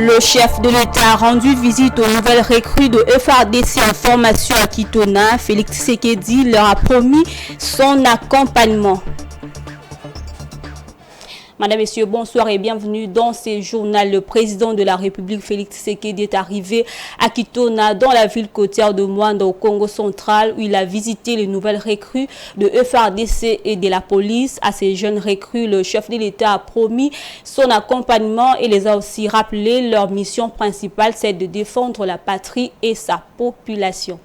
Le chef de l'État a rendu visite aux nouvelles recrues de FARDC en formation à Kitona. Félix Tshisekedi leur a promis son accompagnement. Madame, Messieurs, bonsoir et bienvenue dans ce journal. Le président de la République, Félix Tshisekedi, est arrivé à Kitona, dans la ville côtière de Mwanda, au Congo central, où il a visité les nouvelles recrues de FARDC et de la police. À ces jeunes recrues, le chef de l'État a promis son accompagnement et les a aussi rappelé leur mission principale, c'est de défendre la patrie et sa population.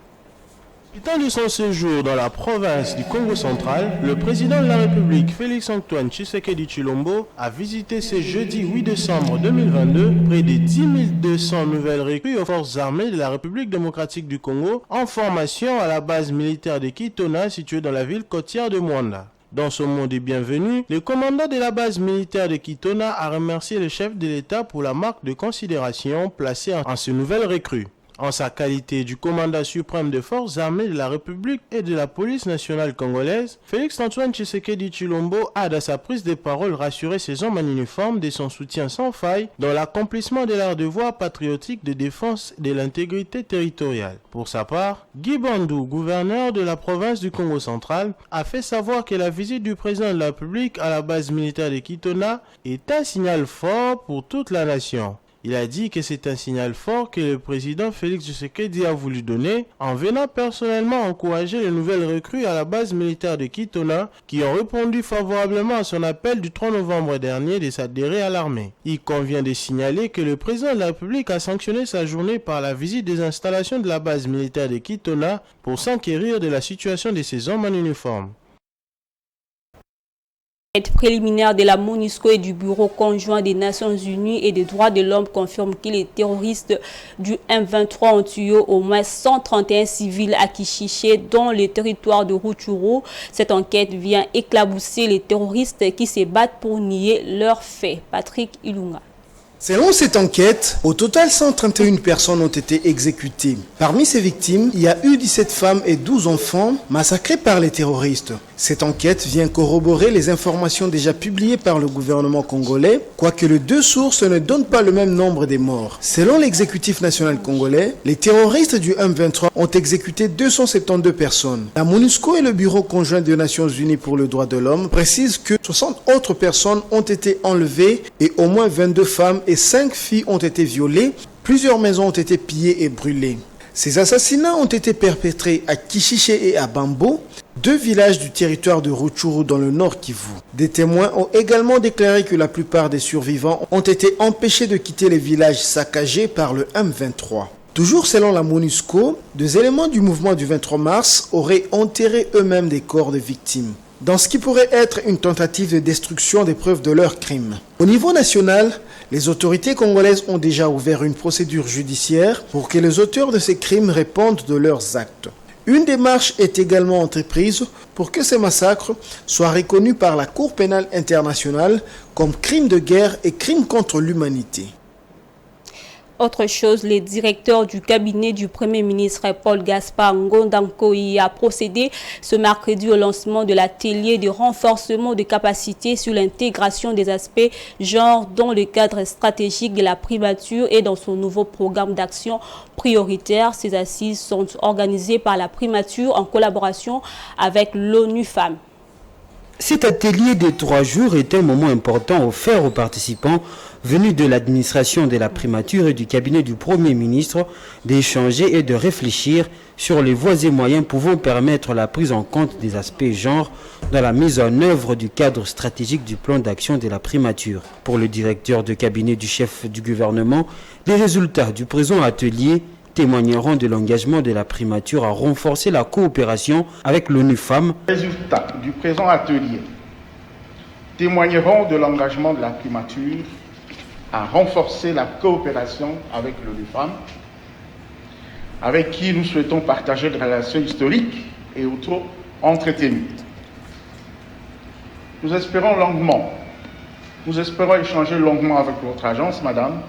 Profitant de son séjour dans la province du Congo central, le président de la République, Félix-Antoine Tshisekedi Tshilombo, a visité ce jeudi 8 décembre 2022 près de 10 200 nouvelles recrues aux forces armées de la République démocratique du Congo en formation à la base militaire de Kitona située dans la ville côtière de Mwanda. Dans son mot de bienvenue, le commandant de la base militaire de Kitona a remercié le chef de l'État pour la marque de considération placée en ces nouvelles recrues. En sa qualité du commandant suprême des forces armées de la République et de la police nationale congolaise, Félix-Antoine Tshisekedi Tshilombo a, dans sa prise de parole, rassuré ses hommes en uniforme de son soutien sans faille dans l'accomplissement de leur devoir patriotique de défense de l'intégrité territoriale. Pour sa part, Guy Bandou, gouverneur de la province du Congo central, a fait savoir que la visite du président de la République à la base militaire de Kitona est un signal fort pour toute la nation. Il a dit que c'est un signal fort que le président Félix Tshisekedi a voulu donner en venant personnellement encourager les nouvelles recrues à la base militaire de Kitona qui ont répondu favorablement à son appel du 3 novembre dernier de s'adhérer à l'armée. Il convient de signaler que le président de la République a sanctionné sa journée par la visite des installations de la base militaire de Kitona pour s'enquérir de la situation de ses hommes en uniforme. Préliminaire de la MONUSCO et du Bureau conjoint des Nations Unies et des droits de l'homme confirme que les terroristes du M23 ont tué au moins 131 civils à Kishiché dans le territoire de Rutshuru. Cette enquête vient éclabousser les terroristes qui se battent pour nier leurs faits. Patrick Ilunga. Selon cette enquête, au total 131 personnes ont été exécutées. Parmi ces victimes, il y a eu 17 femmes et 12 enfants massacrés par les terroristes. Cette enquête vient corroborer les informations déjà publiées par le gouvernement congolais, quoique les deux sources ne donnent pas le même nombre de morts. Selon l'exécutif national congolais, les terroristes du M23 ont exécuté 272 personnes. La MONUSCO et le Bureau conjoint des Nations Unies pour le droit de l'homme précisent que 60 autres personnes ont été enlevées et au moins 22 femmes et 5 filles ont été violées, plusieurs maisons ont été pillées et brûlées. Ces assassinats ont été perpétrés à Kishiché et à Bambo, deux villages du territoire de Rutshuru dans le nord Kivu. Des témoins ont également déclaré que la plupart des survivants ont été empêchés de quitter les villages saccagés par le M23. Toujours selon la MONUSCO, des éléments du mouvement du 23 mars auraient enterré eux-mêmes des corps de victimes, dans ce qui pourrait être une tentative de destruction des preuves de leurs crimes. Au niveau national, les autorités congolaises ont déjà ouvert une procédure judiciaire pour que les auteurs de ces crimes répondent de leurs actes. Une démarche est également entreprise pour que ces massacres soient reconnus par la Cour pénale internationale comme crimes de guerre et crimes contre l'humanité. Autre chose, le directeur du cabinet du Premier ministre Paul Gaspard Ngondankoyi a procédé ce mercredi au lancement de l'atelier de renforcement de capacités sur l'intégration des aspects genre dans le cadre stratégique de la primature et dans son nouveau programme d'action prioritaire. Ces assises sont organisées par la primature en collaboration avec l'ONU Femmes. Cet atelier de 3 jours est un moment important offert aux participants venus de l'administration de la primature et du cabinet du Premier ministre d'échanger et de réfléchir sur les voies et moyens pouvant permettre la prise en compte des aspects genre dans la mise en œuvre du cadre stratégique du plan d'action de la primature. Pour le directeur de cabinet du chef du gouvernement, les résultats du présent atelier témoigneront de l'engagement de la primature à renforcer la coopération avec l'ONU Femmes. Les résultats du présent atelier témoigneront de l'engagement de la primature à renforcer la coopération avec l'ONU Femmes, avec qui nous souhaitons partager des relations historiques et autres entretenues. Nous espérons échanger longuement avec votre agence, madame,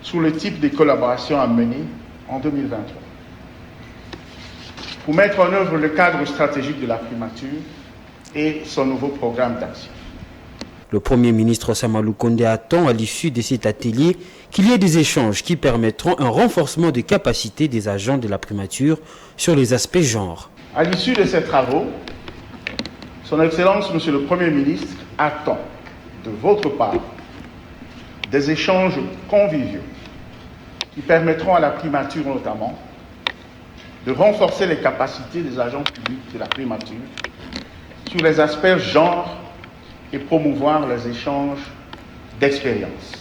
sur le type de collaboration à mener en 2023. Pour mettre en œuvre le cadre stratégique de la primature et son nouveau programme d'action. Le Premier ministre Samalou Kondé attend à l'issue de cet atelier qu'il y ait des échanges qui permettront un renforcement des capacités des agents de la primature sur les aspects genre. À l'issue de ces travaux, Son Excellence, Monsieur le Premier ministre, attend de votre part des échanges conviviaux qui permettront à la primature notamment de renforcer les capacités des agents publics de la primature sur les aspects genre et promouvoir les échanges d'expérience.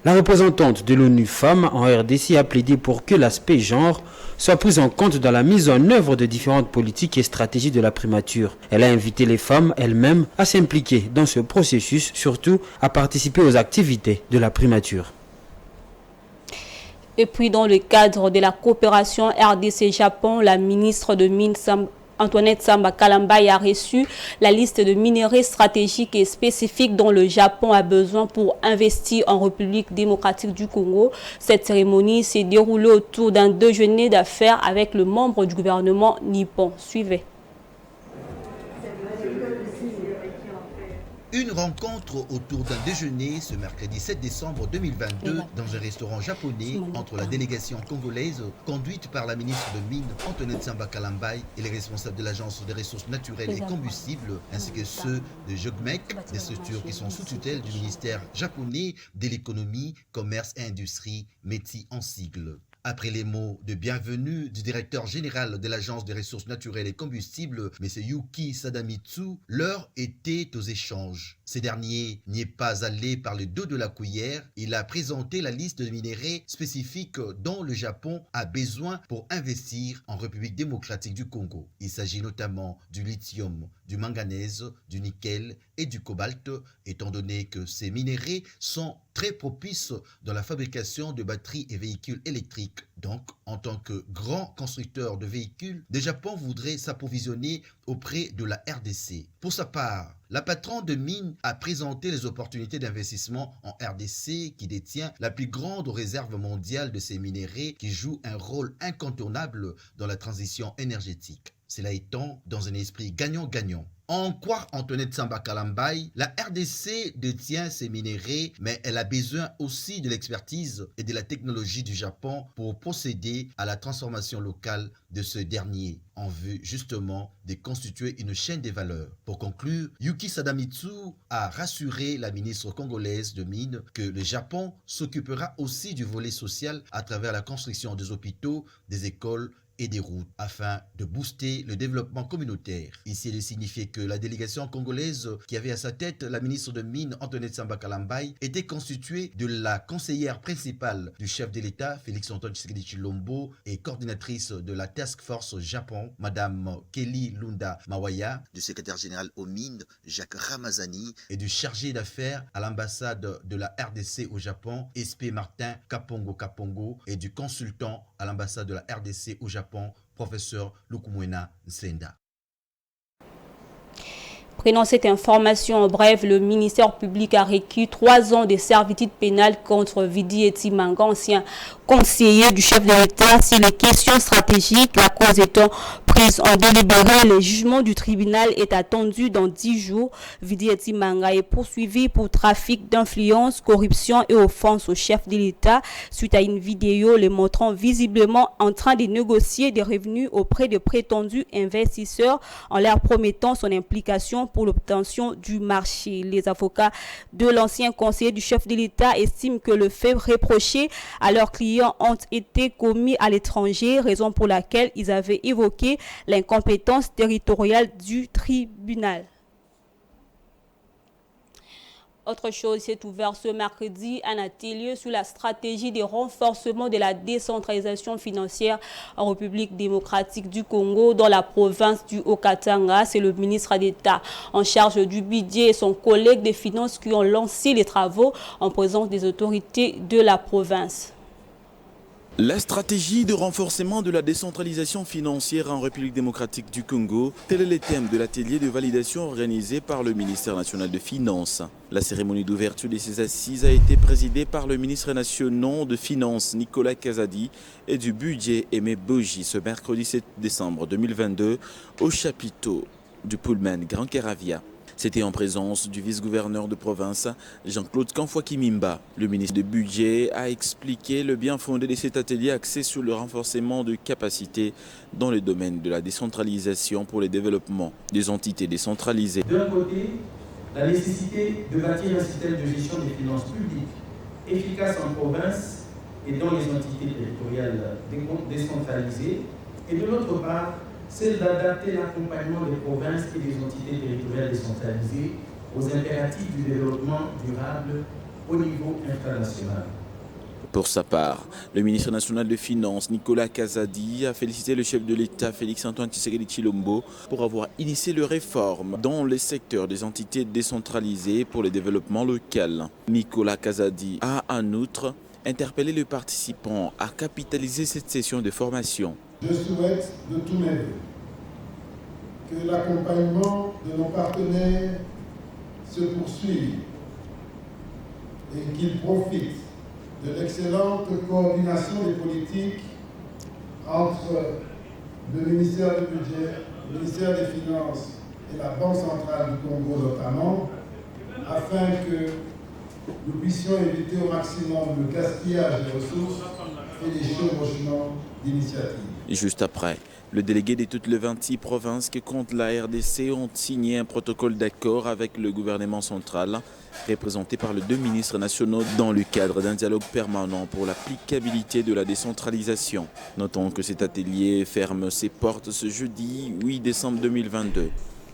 La représentante de l'ONU Femmes en RDC a plaidé pour que l'aspect genre soit pris en compte dans la mise en œuvre de différentes politiques et stratégies de la primature. Elle a invité les femmes elles-mêmes à s'impliquer dans ce processus, surtout à participer aux activités de la primature. Et puis dans le cadre de la coopération RDC-Japon, la ministre de Mines Antoinette Samba Kalambaye a reçu la liste de minerais stratégiques et spécifiques dont le Japon a besoin pour investir en République démocratique du Congo. Cette cérémonie s'est déroulée autour d'un déjeuner d'affaires avec le membre du gouvernement nippon. Suivez. Une rencontre autour d'un déjeuner ce mercredi 7 décembre 2022 dans un restaurant japonais entre la délégation congolaise conduite par la ministre de Mines Antoinette Samba Kalambaye et les responsables de l'Agence des ressources naturelles et combustibles ainsi que ceux de JOGMEC, des structures qui sont sous tutelle du ministère japonais de l'économie, commerce et industrie, METI en sigle. Après les mots de bienvenue du directeur général de l'Agence des ressources naturelles et combustibles, M. Yuki Sadamitsu, l'heure était aux échanges. Ce dernier n'y est pas allé par le dos de la cuillère. Il a présenté la liste de minéraux spécifiques dont le Japon a besoin pour investir en République démocratique du Congo. Il s'agit notamment du lithium, du manganèse, du nickel et du cobalt, étant donné que ces minéraux sont très propices dans la fabrication de batteries et véhicules électriques. Donc, en tant que grand constructeur de véhicules, le Japon voudrait s'approvisionner auprès de la RDC. Pour sa part, la patronne de mines a présenté les opportunités d'investissement en RDC qui détient la plus grande réserve mondiale de ces minéraux qui jouent un rôle incontournable dans la transition énergétique. Cela étant dans un esprit gagnant-gagnant. En croire Antoinette Samba Kalambaye, la RDC détient ces minéraux, mais elle a besoin aussi de l'expertise et de la technologie du Japon pour procéder à la transformation locale de ce dernier, en vue justement de constituer une chaîne de valeur. Pour conclure, Yuki Sadamitsu a rassuré la ministre congolaise de Mines que le Japon s'occupera aussi du volet social à travers la construction des hôpitaux, des écoles et des routes afin de booster le développement communautaire. Ici, il est signifié que la délégation congolaise qui avait à sa tête la ministre de Mines Antoinette Samba Kalambaye était constituée de la conseillère principale du chef de l'État Félix-Antoine Tshisekedi Tshilombo et coordinatrice de la Task Force Japon Madame Kelly Lunda Mawaya, du secrétaire général aux Mines Jacques Ramazani et du chargé d'affaires à l'ambassade de la RDC au Japon SP Martin Kapongo et du consultant à l'ambassade de la RDC au Japon professeur Lukumwena Nsenda. Prenant cette information en bref, le ministère public a requis 3 ans de servitude pénale contre Vidi Eti Manga, ancien conseiller du chef de l'État, sur les questions stratégiques. La cause étant prise en délibéré, le jugement du tribunal est attendu dans 10 jours. Vidi Eti Manga est poursuivi pour trafic d'influence, corruption et offense au chef de l'État suite à une vidéo le montrant visiblement en train de négocier des revenus auprès de prétendus investisseurs en leur promettant son implication pour l'obtention du marché. Les avocats de l'ancien conseiller du chef de l'État estiment que le fait reproché à leurs clients ont été commis à l'étranger, raison pour laquelle ils avaient évoqué l'incompétence territoriale du tribunal. Autre chose, s'est ouvert ce mercredi un atelier sur la stratégie de renforcement de la décentralisation financière en République démocratique du Congo dans la province du Haut-Katanga. C'est le ministre d'État en charge du budget et son collègue des finances qui ont lancé les travaux en présence des autorités de la province. La stratégie de renforcement de la décentralisation financière en République démocratique du Congo, tel est le thème de l'atelier de validation organisé par le ministère national de Finances. La cérémonie d'ouverture de ces assises a été présidée par le ministre national de Finances Nicolas Kazadi et du budget Aimé Boji ce mercredi 7 décembre 2022 au chapiteau du Pullman Grand Caravia. C'était en présence du vice-gouverneur de province, Jean-Claude Kanfoua-Kimimba. Le ministre du Budget a expliqué le bien fondé de cet atelier axé sur le renforcement de capacités dans le domaine de la décentralisation pour le développement des entités décentralisées. D'un côté, la nécessité de bâtir un système de gestion des finances publiques efficace en province et dans les entités territoriales décentralisées, et de l'autre part, celle d'adapter l'accompagnement des provinces et des entités territoriales décentralisées aux impératifs du développement durable au niveau international. Pour sa part, le ministre national des Finances, Nicolas Kazadi, a félicité le chef de l'État, Félix-Antoine Tshisekedi Tshilombo, pour avoir initié les réformes dans les secteurs des entités décentralisées pour le développement local. Nicolas Kazadi a en outre interpellé les participants à capitaliser cette session de formation. Je souhaite de tous mes vœux que l'accompagnement de nos partenaires se poursuive et qu'ils profitent de l'excellente coordination des politiques entre le ministère du Budget, le ministère des Finances et la Banque centrale du Congo notamment, afin que nous puissions éviter au maximum le gaspillage des ressources et les chevauchements d'initiatives. Juste après, le délégué de toutes les 26 provinces qui comptent la RDC ont signé un protocole d'accord avec le gouvernement central, représenté par les 2 ministres nationaux dans le cadre d'un dialogue permanent pour l'applicabilité de la décentralisation. Notons que cet atelier ferme ses portes ce jeudi 8 décembre 2022.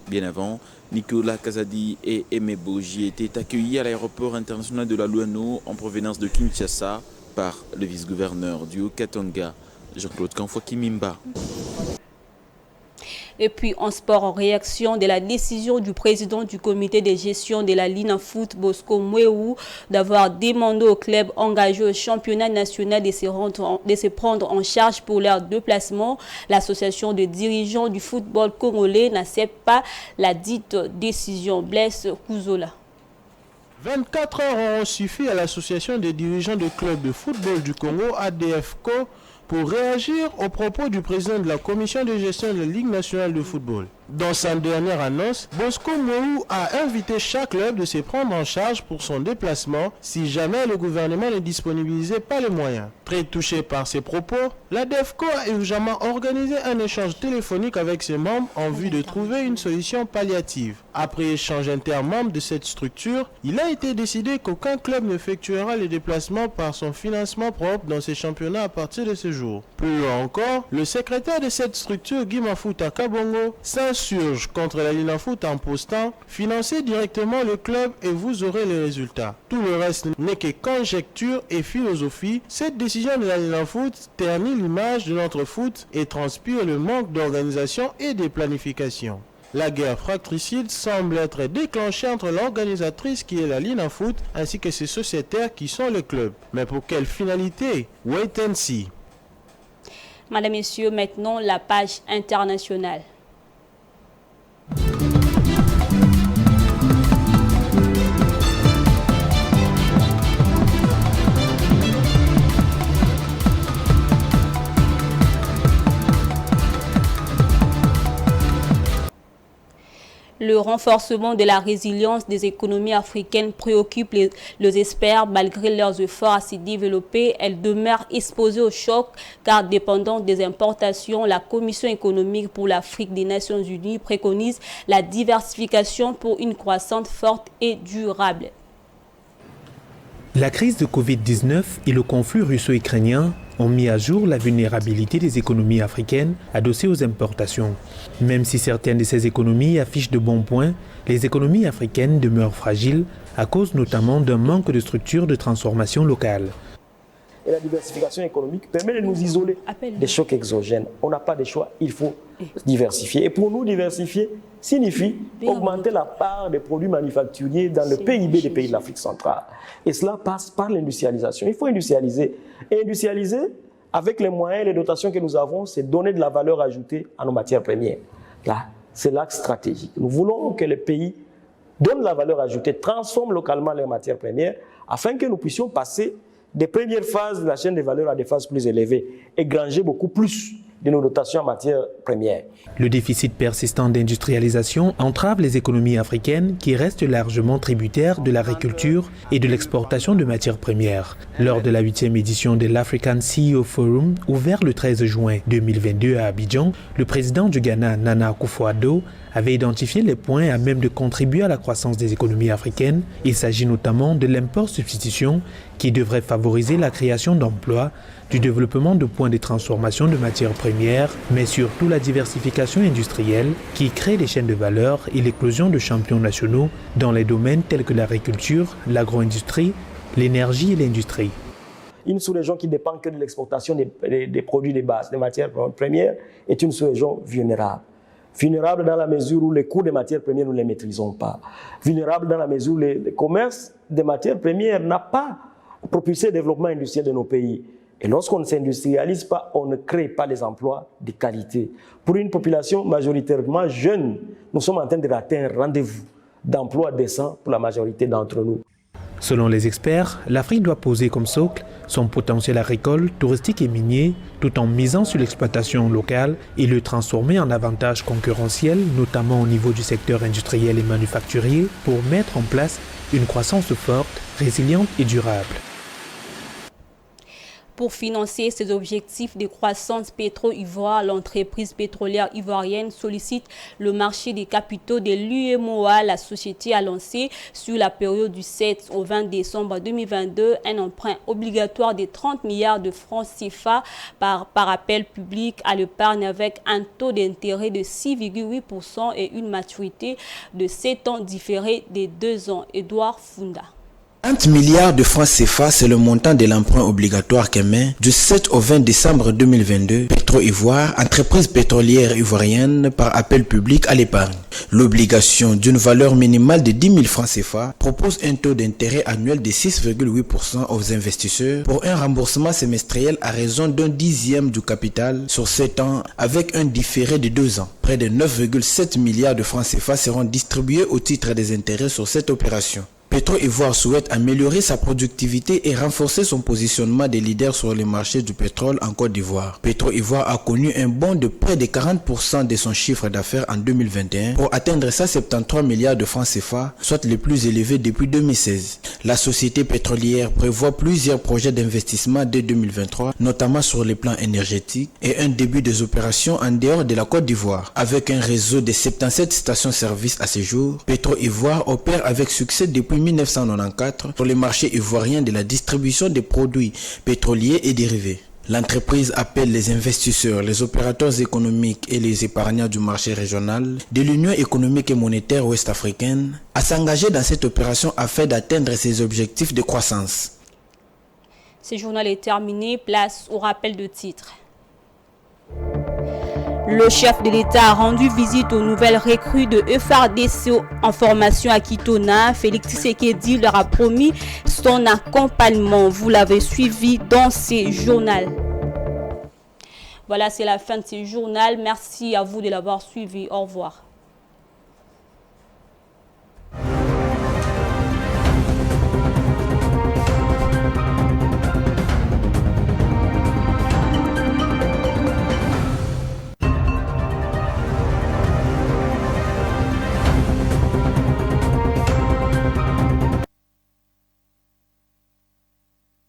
Bien avant, Nicolas Kazadi et Aimé Boji étaient accueillis à l'aéroport international de la Luano en provenance de Kinshasa par le vice-gouverneur du Haut-Katanga, Jean-Claude Kanfoua-Kimimba. Et puis en sport, en réaction de la décision du président du comité de gestion de la Linafoot, Bosco Mwewu, d'avoir demandé aux clubs engagés au championnat national de se prendre en charge pour leur déplacement, l'association de dirigeants du football congolais n'accepte pas la dite décision. Blaise Kouzola. 24 heures auront suffi à l'association des dirigeants de clubs de football du Congo, ADFCO, pour réagir aux propos du président de la commission de gestion de la Ligue nationale de football. Dans sa dernière annonce, Bosco Mwewu a invité chaque club de se prendre en charge pour son déplacement si jamais le gouvernement ne disponibilisait pas les moyens. Très touché par ces propos, l'ADFCO a urgemment organisé un échange téléphonique avec ses membres en vue de trouver une solution palliative. Après échange intermembre de cette structure, il a été décidé qu'aucun club n'effectuera les déplacements par son financement propre dans ces championnats à partir de ce jour. Plus loin encore, le secrétaire de cette structure, Guy Mafuta Kabongo, s'insurge contre la Linafoot en postant « Financez directement le club et vous aurez les résultats ». Tout le reste n'est que conjecture et philosophie. Cette décision de la Linafoot ternit l'image de notre foot et transpire le manque d'organisation et de planification. La guerre fratricide semble être déclenchée entre l'organisatrice qui est la Linafoot ainsi que ses sociétaires qui sont le club. Mais pour quelle finalité? Wait and see. Madame, Messieurs, maintenant la page internationale. Le renforcement de la résilience des économies africaines préoccupe les experts. Malgré leurs efforts à se développer, elles demeurent exposées au choc car dépendantes des importations. La Commission économique pour l'Afrique des Nations Unies préconise la diversification pour une croissance forte et durable. La crise de Covid-19 et le conflit russo-ukrainien ont mis à jour la vulnérabilité des économies africaines adossées aux importations. Même si certaines de ces économies affichent de bons points, les économies africaines demeurent fragiles à cause notamment d'un manque de structures de transformation locale. Et la diversification économique permet de nous isoler des chocs exogènes. On n'a pas de choix, il faut diversifier. Et pour nous, diversifier signifie augmenter la part des produits manufacturiers dans le PIB des pays de l'Afrique centrale. Et cela passe par l'industrialisation. Il faut industrialiser. Et industrialiser, avec les moyens et les dotations que nous avons, c'est donner de la valeur ajoutée à nos matières premières. Là, c'est l'axe stratégique. Nous voulons que les pays donnent de la valeur ajoutée, transforment localement leurs matières premières, afin que nous puissions passer des premières phases de la chaîne de valeur à des phases plus élevées et granger beaucoup plus de nos dotations en matière première. Le déficit persistant d'industrialisation entrave les économies africaines qui restent largement tributaires de l'agriculture et de l'exportation de matières premières. Lors de la 8e édition de l'African CEO Forum, ouvert le 13 juin 2022 à Abidjan, le président du Ghana, Nana Akufo-Addo, avait identifié les points à même de contribuer à la croissance des économies africaines. Il s'agit notamment de l'import-substitution qui devrait favoriser la création d'emplois, du développement de points de transformation de matières premières, mais surtout la diversification industrielle qui crée des chaînes de valeur et l'éclosion de champions nationaux dans les domaines tels que l'agriculture, l'agro-industrie, l'énergie et l'industrie. Une sous-région qui dépend que de l'exportation des produits de base, des matières premières, est une sous-région vulnérable. Vulnérable dans la mesure où les coûts des matières premières, nous ne les maîtrisons pas. Vulnérable dans la mesure où le commerce des matières premières n'a pas propulsé le développement industriel de nos pays. Et lorsqu'on ne s'industrialise pas, on ne crée pas les emplois de qualité. Pour une population majoritairement jeune, nous sommes en train de rater un rendez-vous d'emploi décent pour la majorité d'entre nous. Selon les experts, l'Afrique doit poser comme socle son potentiel agricole, touristique et minier, tout en misant sur l'exploitation locale et le transformer en avantage concurrentiel, notamment au niveau du secteur industriel et manufacturier, pour mettre en place une croissance forte, résiliente et durable. Pour financer ses objectifs de croissance pétro-ivoire, l'entreprise pétrolière ivoirienne sollicite le marché des capitaux de l'UEMOA. La société a lancé sur la période du 7 au 20 décembre 2022 un emprunt obligatoire de 30 milliards de francs CFA par appel public à l'épargne avec un taux d'intérêt de 6,8% et une maturité de 7 ans différée de 2 ans. Edouard Funda. 30 milliards de francs CFA, c'est le montant de l'emprunt obligatoire qu'émet du 7 au 20 décembre 2022 Petro-Ivoire, entreprise pétrolière ivoirienne par appel public à l'épargne. L'obligation d'une valeur minimale de 10 000 francs CFA propose un taux d'intérêt annuel de 6,8% aux investisseurs pour un remboursement semestriel à raison d'un dixième du capital sur 7 ans avec un différé de 2 ans. Près de 9,7 milliards de francs CFA seront distribués au titre des intérêts sur cette opération. Petro-Ivoire souhaite améliorer sa productivité et renforcer son positionnement de leader sur les marchés du pétrole en Côte d'Ivoire. Petro-Ivoire a connu un bond de près de 40% de son chiffre d'affaires en 2021 pour atteindre 173 milliards de francs CFA, soit le plus élevé depuis 2016. La société pétrolière prévoit plusieurs projets d'investissement dès 2023, notamment sur les plans énergétiques et un début des opérations en dehors de la Côte d'Ivoire. Avec un réseau de 77 stations-service à ce jour, Petro-Ivoire opère avec succès depuis 1994 sur les marchés ivoiriens de la distribution des produits pétroliers et dérivés. L'entreprise appelle les investisseurs, les opérateurs économiques et les épargnants du marché régional de l'Union économique et monétaire ouest-africaine à s'engager dans cette opération afin d'atteindre ses objectifs de croissance. Ce journal est terminé. Place au rappel de titres. Le chef de l'État a rendu visite aux nouvelles recrues de FARDC en formation à Kitona. Félix Tshisekedi leur a promis son accompagnement. Vous l'avez suivi dans ce journal. Voilà, c'est la fin de ce journal. Merci à vous de l'avoir suivi. Au revoir.